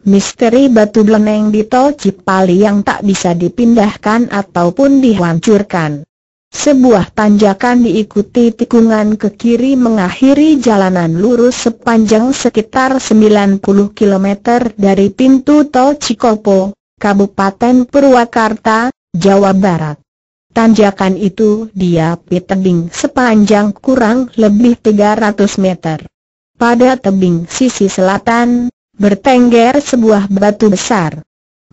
misteri batu beleneng di Tol Cipali yang tak bisa dipindahkan ataupun dihancurkan. Sebuah tanjakan diikuti tikungan ke kiri mengakhiri jalanan lurus sepanjang sekitar 90 km dari pintu Tol Cikopo, Kabupaten Purwakarta, Jawa Barat. Tanjakan itu diapi tebing sepanjang kurang lebih 300 meter. Pada tebing sisi selatan, bertengger sebuah batu besar.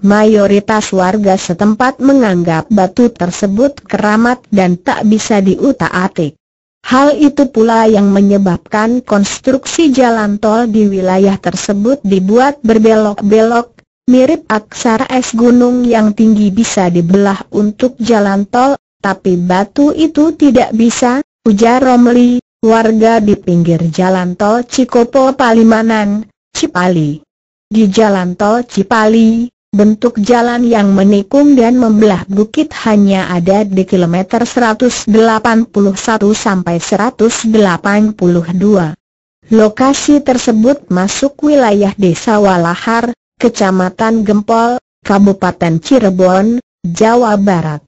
Mayoritas warga setempat menganggap batu tersebut keramat dan tak bisa diutak-atik. Hal itu pula yang menyebabkan konstruksi jalan tol di wilayah tersebut dibuat berbelok-belok, mirip aksara es gunung yang tinggi bisa dibelah untuk jalan tol, tapi batu itu tidak bisa, ujar Romli, warga di pinggir jalan tol Cikopo Palimanan, Cipali. Di jalan tol Cipali, bentuk jalan yang menikung dan membelah bukit hanya ada di kilometer 181 sampai 182. Lokasi tersebut masuk wilayah Desa Walahar, Kecamatan Gempol, Kabupaten Cirebon, Jawa Barat.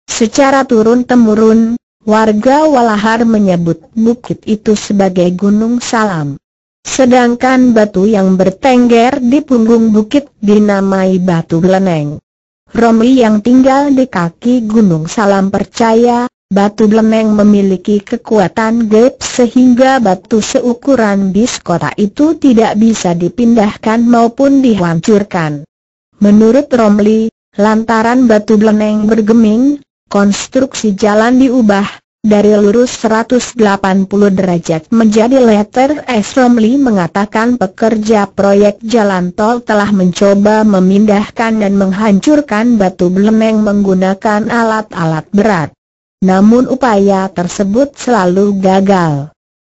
Secara turun-temurun, warga Walahar menyebut bukit itu sebagai Gunung Salam. Sedangkan batu yang bertengger di punggung bukit dinamai batu beleneng. Romli yang tinggal di kaki Gunung Salam percaya, batu beleneng memiliki kekuatan gaib sehingga batu seukuran bis kota itu tidak bisa dipindahkan maupun dihancurkan. Menurut Romli, lantaran batu beleneng bergeming, konstruksi jalan diubah dari lurus 180 derajat menjadi letter S. Romli mengatakan pekerja proyek jalan tol telah mencoba memindahkan dan menghancurkan batu beleneng menggunakan alat-alat berat. Namun upaya tersebut selalu gagal.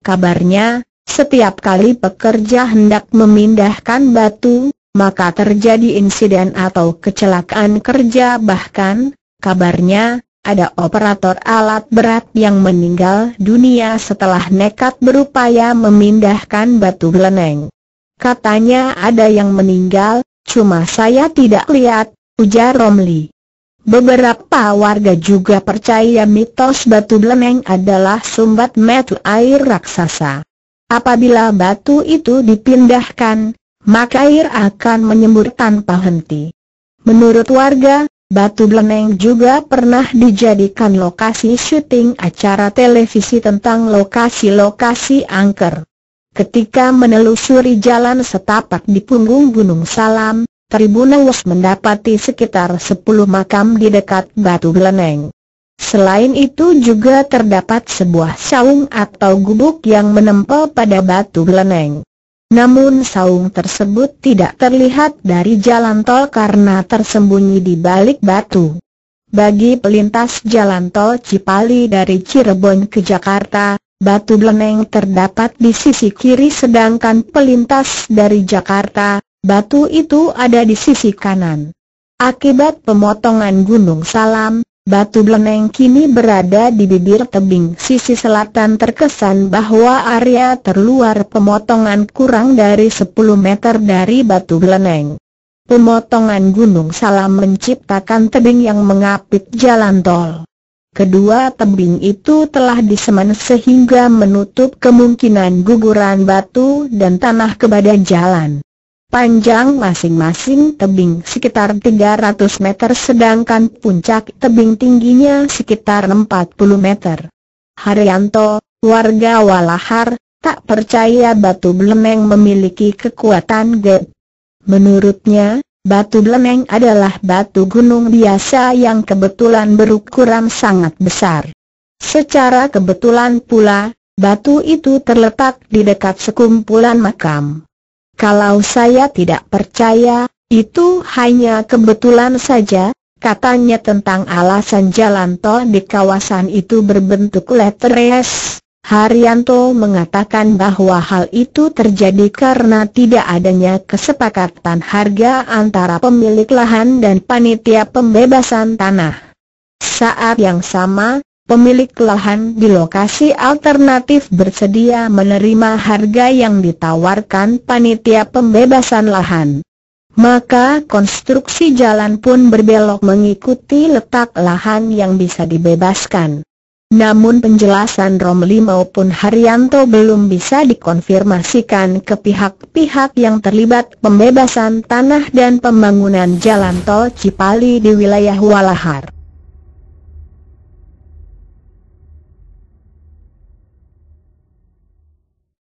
Kabarnya, setiap kali pekerja hendak memindahkan batu, maka terjadi insiden atau kecelakaan kerja, bahkan, kabarnya, ada operator alat berat yang meninggal dunia setelah nekat berupaya memindahkan batu beleneng. Katanya ada yang meninggal, cuma saya tidak lihat, ujar Romli. Beberapa warga juga percaya mitos batu beleneng adalah sumbat mata air raksasa. Apabila batu itu dipindahkan, maka air akan menyembur tanpa henti. Menurut warga, batu beleneng juga pernah dijadikan lokasi syuting acara televisi tentang lokasi-lokasi angker. Ketika menelusuri jalan setapak di punggung Gunung Salam, Tribunawus mendapati sekitar 10 makam di dekat batu beleneng. Selain itu juga terdapat sebuah saung atau gubuk yang menempel pada batu beleneng. Namun saung tersebut tidak terlihat dari jalan tol karena tersembunyi di balik batu. Bagi pelintas jalan tol Cipali dari Cirebon ke Jakarta, batu beleneng terdapat di sisi kiri sedangkan pelintas dari Jakarta, batu itu ada di sisi kanan. Akibat pemotongan Gunung Salam, batu beleneng kini berada di bibir tebing sisi selatan. Terkesan bahwa area terluar pemotongan kurang dari 10 meter dari batu beleneng. Pemotongan Gunung Salam menciptakan tebing yang mengapit jalan tol. Kedua tebing itu telah disemen sehingga menutup kemungkinan guguran batu dan tanah ke badan jalan. Panjang masing-masing tebing sekitar 300 meter sedangkan puncak tebing tingginya sekitar 40 meter. Haryanto, warga Walahar, tak percaya batu beleneng memiliki kekuatan gaib. Menurutnya, batu beleneng adalah batu gunung biasa yang kebetulan berukuran sangat besar. Secara kebetulan pula, batu itu terletak di dekat sekumpulan makam. Kalau saya tidak percaya, itu hanya kebetulan saja, katanya tentang alasan jalan tol di kawasan itu berbentuk letter S. Haryanto mengatakan bahwa hal itu terjadi karena tidak adanya kesepakatan harga antara pemilik lahan dan panitia pembebasan tanah. Saat yang sama, pemilik lahan di lokasi alternatif bersedia menerima harga yang ditawarkan panitia pembebasan lahan. maka konstruksi jalan pun berbelok mengikuti letak lahan yang bisa dibebaskan. Namun penjelasan Romli maupun Haryanto belum bisa dikonfirmasikan ke pihak-pihak yang terlibat pembebasan tanah dan pembangunan jalan tol Cipali di wilayah Walahar.